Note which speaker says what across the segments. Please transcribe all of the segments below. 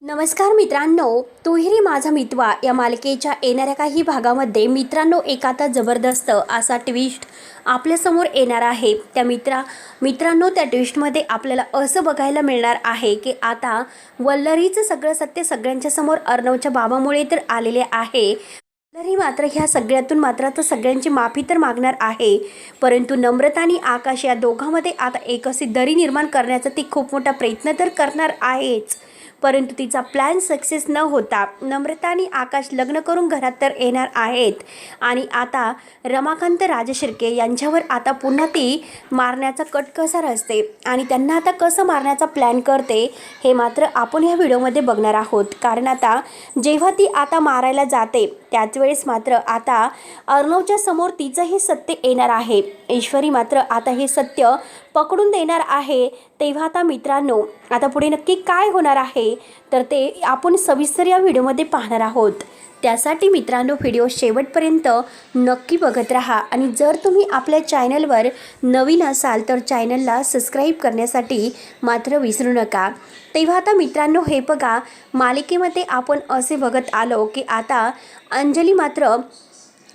Speaker 1: नमस्कार मित्रांनो, तुहिरी माझा मितवा या मालिकेच्या येणाऱ्या काही भागामध्ये मित्रांनो एक आता जबरदस्त असा ट्विस्ट आपल्यासमोर येणार आहे। त्या मित्रांनो त्या ट्विस्टमध्ये आपल्याला असं बघायला मिळणार आहे की आता वल्लरीचं सगळं सत्य सगळ्यांच्या समोर अर्णवच्या बाबामुळे तर आलेले आहे। वल्लरी मात्र ह्या सगळ्यातून मात्र तर सगळ्यांची माफी तर मागणार आहे, परंतु नम्रता आणि आकाश या दोघांमध्ये आता एक अशी दरी निर्माण करण्याचा ती खूप मोठा प्रयत्न तर करणार आहेच। परंतु तिचा प्लॅन सक्सेस न होता नम्रता आणि आकाश लग्न करून घरात तर येणार आहेत आणि आता रमाकांत राजशिर्के यांच्यावर आता पुन्हा ती मारण्याचा कट कसा रचते आणि त्यांना आता कसं मारण्याचा प्लॅन करते हे मात्र आपण ह्या व्हिडिओमध्ये बघणार आहोत। कारण आता जेव्हा ती आता मारायला जाते त्याच वेळेस मात्र आता अर्णवच्या समोर तिचं हे सत्य येणार आहे। ईश्वरी मात्र आता हे सत्य पकडून देणार आहे। तेव्हा आता मित्रांनो आता पुढे नक्की काय होणार आहे तर ते आपण सविस्तर या व्हिडिओमध्ये पाहणार आहोत। त्यासाठी मित्रांनो व्हिडिओ शेवटपर्यंत नक्की बघत राहा आणि जर तुम्ही आपल्या चॅनलवर नवीन असाल तर चॅनलला सबस्क्राईब करण्यासाठी मात्र विसरू नका। तेव्हा आता मित्रांनो हे बघा, मालिकेमध्ये आपण असे बघत आलो की आता अंजली मात्र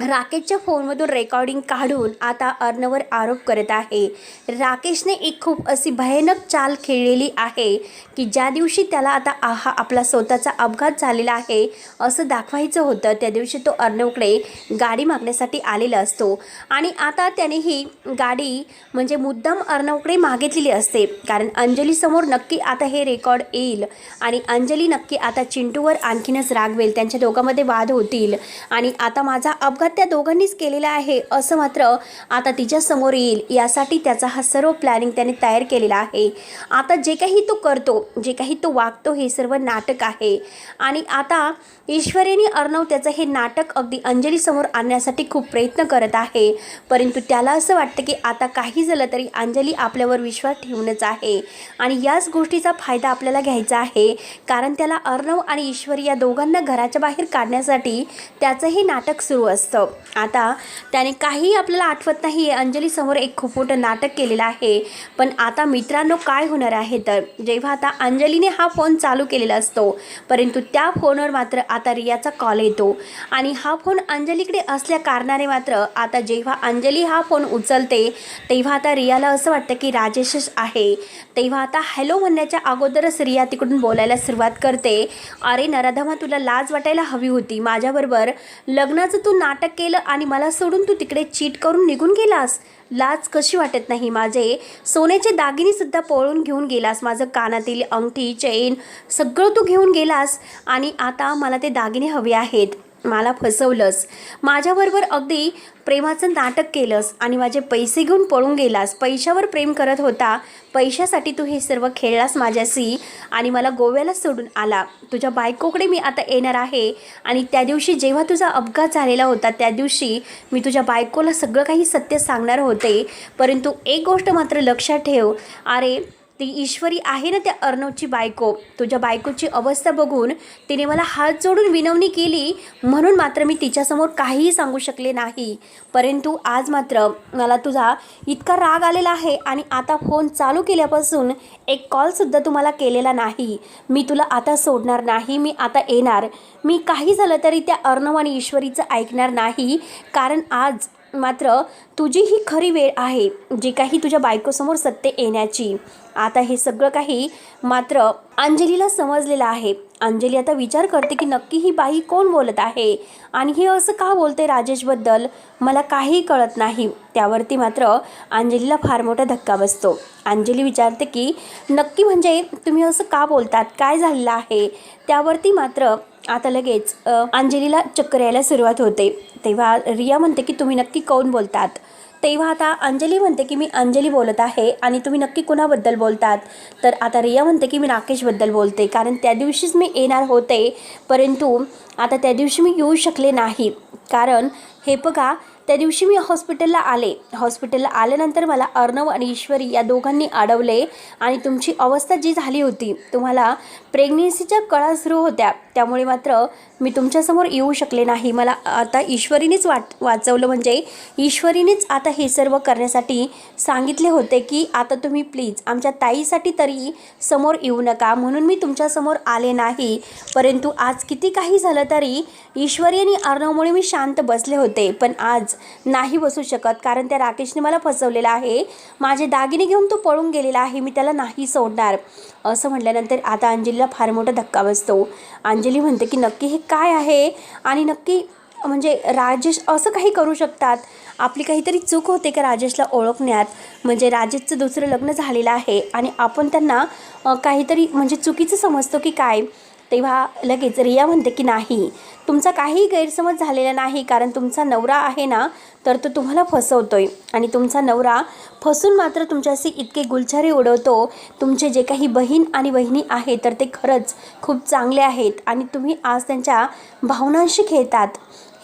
Speaker 1: राकेशच्या फोनमधून रेकॉर्डिंग काढून आता अर्णववर आरोप करत आहे। राकेशने एक खूप अशी भयानक चाल खेळलेली आहे की ज्या दिवशी त्याला आता आपला स्वतःचा अपघात झालेला आहे असं दाखवायचं होतं त्या दिवशी तो अर्णवकडे गाडी मागण्यासाठी आलेला असतो आणि आता त्याने ही गाडी म्हणजे मुद्दाम अर्णवकडे मागितलेली असते, कारण अंजलीसमोर नक्की आता हे रेकॉर्ड येईल आणि अंजली नक्की आता चिंटूवर आणखीनच रागवेल, त्यांच्या दोघांमध्ये वाद होतील आणि आता माझा अपघात त्या दोघांनीच केलेला आहे असं मात्र आता तिच्या समोर येईल। यासाठी त्याचा हा सर्व प्लॅनिंग त्याने तयार केलेला आहे। आता जे काही तो करतो, जे काही तो वागतो हे सर्व नाटक आहे आणि आता ईश्वरीने अर्णव त्याचं हे नाटक अगदी अंजली समोर आणण्यासाठी खूप प्रयत्न करत आहे, परंतु त्याला असं वाटतं की आता काही झालं तरी अंजली आपल्यावर विश्वास ठेवूनच आहे आणि याच गोष्टीचा फायदा आपल्याला घ्यायचा आहे, कारण त्याला अर्णव आणि ईश्वरी या दोघांना घराच्या बाहेर काढण्यासाठी त्याचं हे नाटक सुरू असतं। आता त्याने काही आपल्याला आठवत नाही, अंजली समोर एक खूप मोठं नाटक केलेलं आहे। पण आता मित्रांनो काय होणार आहे तर जेव्हा आता अंजलीने हा फोन चालू केलेला असतो परंतु त्या फोनवर मात्र आता रियाचा कॉल येतो आणि हा फोन अंजलीकडे असल्या कारणाने मात्र आता जेव्हा अंजली हा फोन उचलते तेव्हा आता रियाला असं वाटतं की राजेशच आहे। तेव्हा आता हॅलो म्हणण्याच्या अगोदरच रिया तिकडून बोलायला सुरुवात करते, अरे नराधमा तुला लाज वाटायला हवी होती, माझ्याबरोबर लग्नाचं तू नाटक केलं आणि मला सोडून तू तिकडे चीट करून निघून गेलास, लाज कशी वाटत नाही, माझे सोन्याचे दागिने सुद्धा पळून घेऊन गेलास, माझं कानातील अंगठी चेन सगळं तू घेऊन गेलास आणि आता मला ते दागिने हवे आहेत, मला फसवलंस, माझ्याबरोबर अगदी प्रेमाचं नाटक केलंस आणि माझे पैसे घेऊन पळून गेलास, पैशावर प्रेम करत होता, पैशासाठी तू हे सर्व खेळलास माझ्याशी आणि मला गोव्याला सोडून आला, तुझ्या बायकोकडे मी आता येणार आहे आणि त्या दिवशी जेव्हा तुझा अपघात झालेला होता त्या दिवशी मी तुझ्या बायकोला सगळं काही सत्य सांगणार होते, परंतु एक गोष्ट मात्र लक्षात ठेव, अरे ती ईश्वरी आहे ना त्या अर्णवची बायको, तुझ्या बायकोची अवस्था बघून तिने मला हात जोडून विनवणी केली म्हणून मात्र मी तिच्यासमोर काहीही सांगू शकले नाही, परंतु आज मात्र मला तुझा इतका राग आलेला आहे आणि आता फोन चालू केल्यापासून एक कॉलसुद्धा तुम्हाला केलेला नाही, मी तुला आता सोडणार नाही, मी आता येणार, मी काही झालं तरी त्या अर्णव आणि ईश्वरीचं ऐकणार नाही, कारण आज मात्र तुझी ही खरी वेळ आहे जी काही तुझ्या बायकोसमोर सत्य येण्याची। आता हे सगळं काही मात्र अंजलीला समजलेलं आहे। अंजली आता विचार करते की नक्की ही बाई कोण बोलत आहे आणि हे असं का बोलते राजेशबद्दल, मला काही कळत नाही। त्यावरती मात्र अंजलीला फार मोठा धक्का बसतो। अंजली विचारते की नक्की म्हणजे तुम्ही असं का बोलतात, काय झालेलं आहे। त्यावरती मात्र आता लगेच अंजलीला चक्कर यायला सुरुवात होते। तेव्हा रिया म्हणते की तुम्ही नक्की कोण बोलतात। तेव्हा आता अंजली म्हणते की मी अंजली बोलत आहे आणि तुम्ही नक्की कुणाबद्दल बोलतात, तर आता रिया म्हणते की मी राकेशबद्दल बोलते, कारण त्या दिवशीच मी येणार होते परंतु आता त्या दिवशी मी येऊ शकले नाही, कारण हे बघा त्या दिवशी मी हॉस्पिटलला आल्यानंतर मला अर्णव आणि ईश्वरी या दोघांनी अडवले आणि तुमची अवस्था जी झाली होती, तुम्हाला प्रेग्नेन्सीच्या कळा सुरू होत्या, त्यामुळे मात्र मी तुमच्यासमोर येऊ शकले नाही. मला आता ईश्वरीनेच वाचवलं, म्हणजे ईश्वरीनेच आता हे सर्व करण्यासाठी सांगितले होते की आता तुम्ही प्लीज आमच्या ताईसाठी तरी समोर येऊ नका, म्हणून मी तुमच्यासमोर आले नाही. परंतु आज किती काही झालं तरी ईश्वरी आणि अर्णवमुळे मी शांत बसले होते, पण आज नाही बसू शकत, कारण त्या राकेशने मला फसवलेलं आहे. माझे दागिने घेऊन तो पळून गेलेला आहे, मी त्याला नाही सोडणार. असं म्हटल्यानंतर आता अंजलीला फार मोठा धक्का बसतो. अंजली म्हणते की नक्की हे काय आहे आणि नक्की म्हणजे राजेश असं काही करू शकतात, आपली काहीतरी चूक होते का राजेशला ओळखण्यात, म्हणजे राजेशचं दुसरं लग्न झालेलं आहे आणि आपण त्यांना काहीतरी म्हणजे चुकीचं समजतो की काय. तेव्हा लगेच रिया म्हणते की नाही, तुमचा काही गैरसमज झालेला नाही, कारण तुमचा नवरा आहे ना, तर तो तुम्हाला फसवतोय आणि तुमचा नवरा फसून मात्र तुमच्याशी इतके गुलछारे उडवतो. तुमचे जे काही बहीण आणि वहिनी आहे तर ते खरंच खूप चांगले आहेत आणि तुम्ही आज त्यांच्या भावनांशी खेळतात.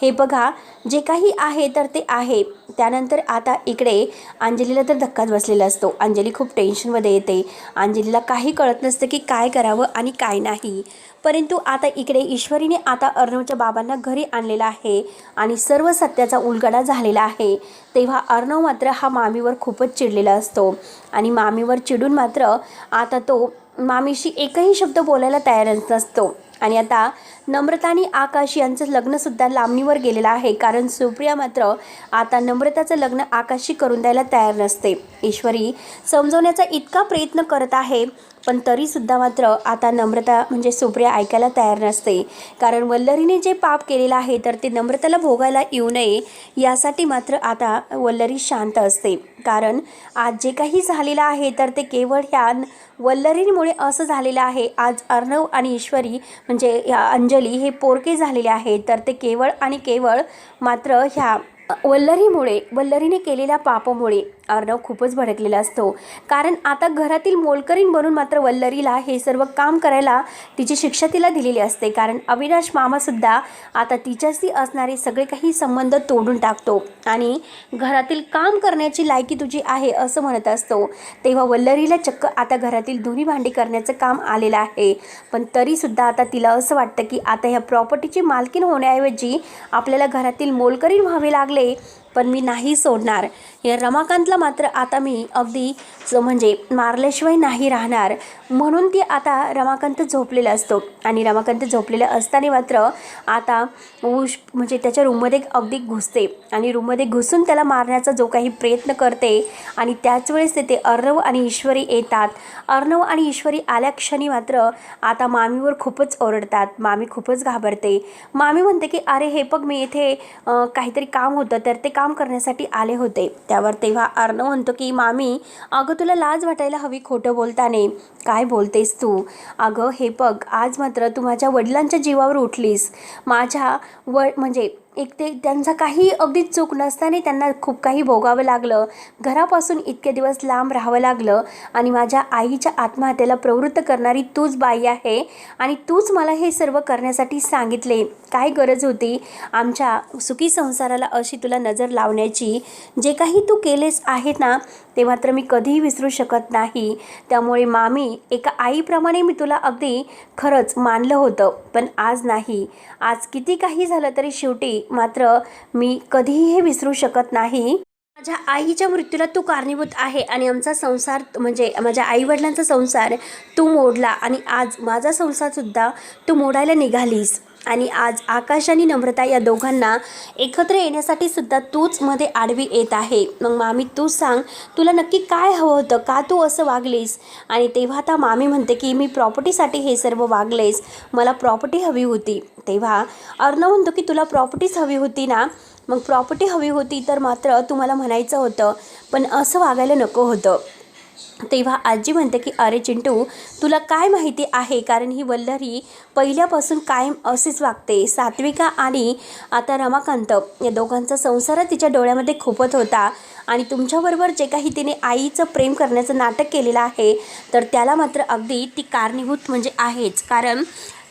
Speaker 1: हे बघा, जे काही आहे तर ते आहे. त्यानंतर आता इकडे अंजलीला तर धक्काच बसलेला असतो. अंजली खूप टेन्शनमध्ये येते. अंजलीला काही कळत नसतं की काय करावं आणि काय नाही. परंतु आता इकडे ईश्वरीने आता अर्णवच्या बाबांना घरी आणलेला आहे आणि सर्व सत्याचा उलगडा झालेला आहे. तेव्हा अर्णव मात्र हा मामीवर खूपच चिडलेला असतो आणि मामीवर चिडून मात्र आता तो मामीशी एकही शब्द बोलायला तयारच नसतो. आणि आता नम्रता आणि आकाश यांचं लग्नसुद्धा लांबणीवर गेलेलं आहे, कारण सुप्रिया मात्र आता नम्रताचं लग्न आकाशशी करून द्यायला तयार नसते. ईश्वरी समजवण्याचा इतका प्रयत्न करत आहे, पण तरीसुद्धा मात्र आता नम्रता म्हणजे सुप्रिया ऐकायला तयार नसते, कारण वल्लरीने जे पाप केलेलं आहे तर ते नम्रताला भोगायला येऊ नये यासाठी मात्र आता वल्लरी शांत असते. कारण आज जे काही झालेलं आहे तर ते केवळ ह्या वल्लरीमुळे असं झालेलं आहे. आज अर्णव आणि ईश्वरी म्हणजे अंजली हे पोरके झालेले आहेत, तर ते केवळ आणि केवळ मात्र ह्या वल्लरीने केलेल्या पापामुळे. अर्णव खूपच भडकलेला असतो, कारण आता घरातील मोलकरीण बनून मात्र वल्लरीला हे सर्व काम करायला तिची शिक्षा तिला दिलेली असते, कारण अविनाश मामासुद्धा आता तिच्याशी असणारे सगळे काही संबंध तोडून टाकतो आणि घरातील काम करण्याची लायकी तुझी आहे असं म्हणत असतो. तेव्हा वल्लरीला चक्क आता घरातील धुणी भांडी करण्याचं काम आलेलं आहे, पण तरीसुद्धा आता तिला असं वाटतं की आता ह्या प्रॉपर्टीची मालकीण होण्याऐवजी आपल्याला घरातील मोलकरीण व्हावे लागले, पण मी नाही सोडणार. या रमाकांतला मात्र आता मी अगदी म्हणजे मारल्याशिवाय नाही राहणार, म्हणून ती आता रमाकांत झोपलेला असतो आणि रमाकांत झोपलेला असताना मात्र आता म्हणजे त्याच्या रूममध्ये अगदी घुसते आणि रूममध्ये घुसून त्याला मारण्याचा जो काही प्रयत्न करते आणि त्याच वेळेस ते अर्णव आणि ईश्वरी येतात. अर्णव आणि ईश्वरी आल्या क्षणी मात्र आता मामीवर खूपच ओरडतात. मामी खूपच घाबरते. मामी म्हणते की अरे हे बघ, मी इथे काहीतरी काम होतं तर ते काम करण्यासाठी आले होते. त्यावर तेव्हा अर्णव म्हणतो की मामी, अगं तुला लाज वाटायला हवी खोटं बोलताने, काय बोलतेस तू? अगं हे बघ, आज मात्र तू माझ्या वडिलांच्या जीवावर उठलीस. माझ्या म्हणजे एक ते त्यांचा काही अगदी चूक नसताना त्यांना खूप काही भोगावं लागलं, घरापासून इतके दिवस लांब राहावं लागलं आणि माझ्या आईच्या आत्महत्येला प्रवृत्त करणारी तूच बाई आहे आणि तूच मला हे सर्व करण्यासाठी सांगितले. काय गरज होती आमच्या सुखी संसाराला अशी तुला नजर लावण्याची? जे काही तू केलेस आहेत ना ते मात्र मी कधीही विसरू शकत नाही. त्यामुळे मामी, एका आईप्रमाणे मी तुला अगदी खरंच मानलं होतं, पण आज नाही. आज किती काही झालं तरी शेवटी मात्र मी कधीही हे विसरू शकत नाही. माझ्या आईच्या मृत्यूला तू कारणीभूत आहे आणि आमचा संसार म्हणजे माझ्या आईवडिलांचा संसार तू मोडला आणि आज माझा संसारसुद्धा तू मोडायला निघालीस. आणि आज आकाश आणि नम्रता या दोघांना एकत्र येण्यासाठी सुद्धा तूच मध्ये आडवी येत आहे. मग मामी तूच सांग, तुला नक्की काय हवं होतं, का तू असं वागलीस? आणि तेव्हा आता मामी म्हणते की मी प्रॉपर्टीसाठी हे सर्व वागलेस, मला प्रॉपर्टी हवी होती. तेव्हा अर्णव म्हणतो की तुला प्रॉपर्टीच हवी होती ना? मग प्रॉपर्टी हवी होती तर मात्र तुम्हाला म्हणायचं होतं, पण असं वागायला नको होतं. तेव्हा आजी म्हणते की अरे चिंटू, तुला काय माहिती आहे, कारण ही वल्लरी पहिल्यापासून कायम असेच वागते. सात्विका आणि आता रमाकांत या दोघांचा संसार तिच्या डोळ्यामध्ये खुपत होता आणि तुमच्याबरोबर जे काही तिने आईचं प्रेम करण्याचं नाटक केलेलं आहे तर त्याला मात्र अगदी ती कारणीभूत म्हणजे आहेच. कारण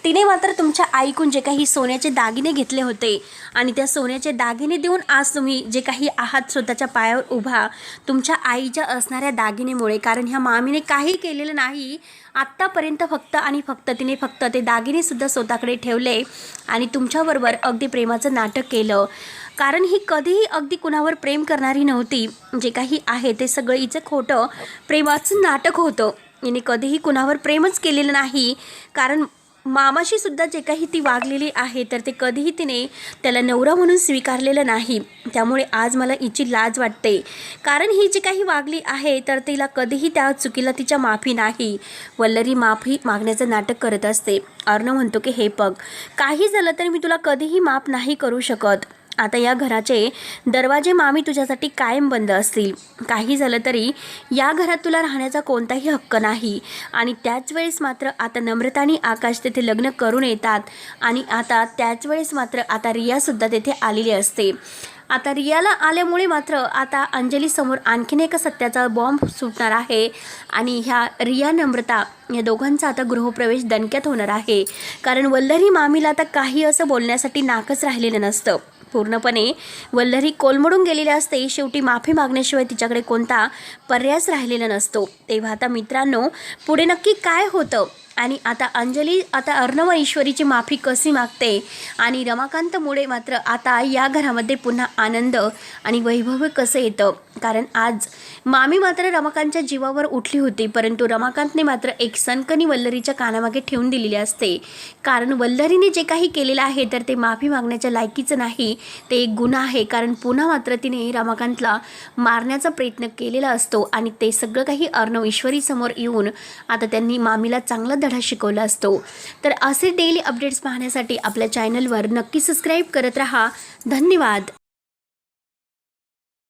Speaker 1: तिने मात्र तुमच्या आईकडून जे काही सोन्याचे दागिने घेतले होते आणि त्या सोन्याचे दागिने देऊन आज तुम्ही जे काही आहात स्वतःच्या पायावर उभा, तुमच्या आईच्या असणाऱ्या दागिनेमुळे. कारण ह्या मामीने काही केलेलं नाही आत्तापर्यंत, फक्त आणि फक्त तिने फक्त ते दागिनेसुद्धा स्वतःकडे ठेवले आणि तुमच्याबरोबर अगदी प्रेमाचं नाटक केलं. कारण ही कधीही अगदी कुणावर प्रेम करणारी नव्हती. जे काही आहे ते सगळं हिचं खोटं प्रेमाचं नाटक होतं. हिने कधीही कुणावर प्रेमच केलेलं नाही. कारण मामाशी सुद्धा जे काही ती वागलेली आहे तर ते कधीही तिने त्याला नवरा म्हणून स्वीकारलेलं नाही. त्यामुळे आज मला हिची लाज वाटते. कारण ही जी काही वागली आहे तर तिला कधीही त्या चुकीला तिच्या माफी नाही. वल्लरी माफी मागण्याचं नाटक करत असते. अर्णव म्हणतो की हे बघ, काही झालं तरी मी तुला कधीही माफ नाही करू शकत. आता या घराचे दरवाजे मामी तुझ्यासाठी कायम बंद असतील. काही झालं तरी या घरात तुला राहण्याचा कोणताही हक्क नाही. आणि त्याच वेळेस मात्र आता नम्रता आणि आकाश तेथे लग्न करून येतात आणि आता त्याच वेळेस मात्र आता रियासुद्धा तेथे आलेली असते. आता रियाला आल्यामुळे मात्र आता अंजलीसमोर आणखीन एक सत्याचा बॉम्ब सुटणार आहे आणि ह्या रिया नम्रता या दोघांचा आता गृहप्रवेश दणक्यात होणार आहे. कारण वल्लरी मामीला आता काही असं बोलण्यासाठी नाकच राहिलेलं नसतं. पूर्णपणे वल्लरी कोलमडून गेलेली असते. शेवटी माफी मागण्याशिवाय तिच्याकडे कोणता पर्यायच राहिलेला नसतो. तेव्हा आता मित्रांनो, पुढे नक्की काय होतं आणि आता अंजली आता अर्णव ईश्वरीची माफी कशी मागते आणि रमाकांतमुळे मात्र आता या घरामध्ये पुन्हा आनंद आणि वैभव कसं येतं. कारण आज मामी मात्र रमाकांतच्या जीवावर उठली होती, परंतु रमाकांतने मात्र एक सनकणी वल्लरीच्या कानामागे ठेवून दिलेली असते. कारण वल्लरीने जे काही केलेलं आहे तर ते माफी मागण्याच्या लायकीचं नाही, ते एक गुन्हा आहे. कारण पुन्हा मात्र तिने रमाकांतला मारण्याचा प्रयत्न केलेला असतो आणि ते सगळं काही अर्णव ईश्वरीसमोर येऊन आता त्यांनी मामीला चांगला धडा शिकवला असतो. तर असे डेली अपडेट्स पाहण्यासाठी आपल्या चॅनलवर नक्की सबस्क्राईब करत राहा. धन्यवाद.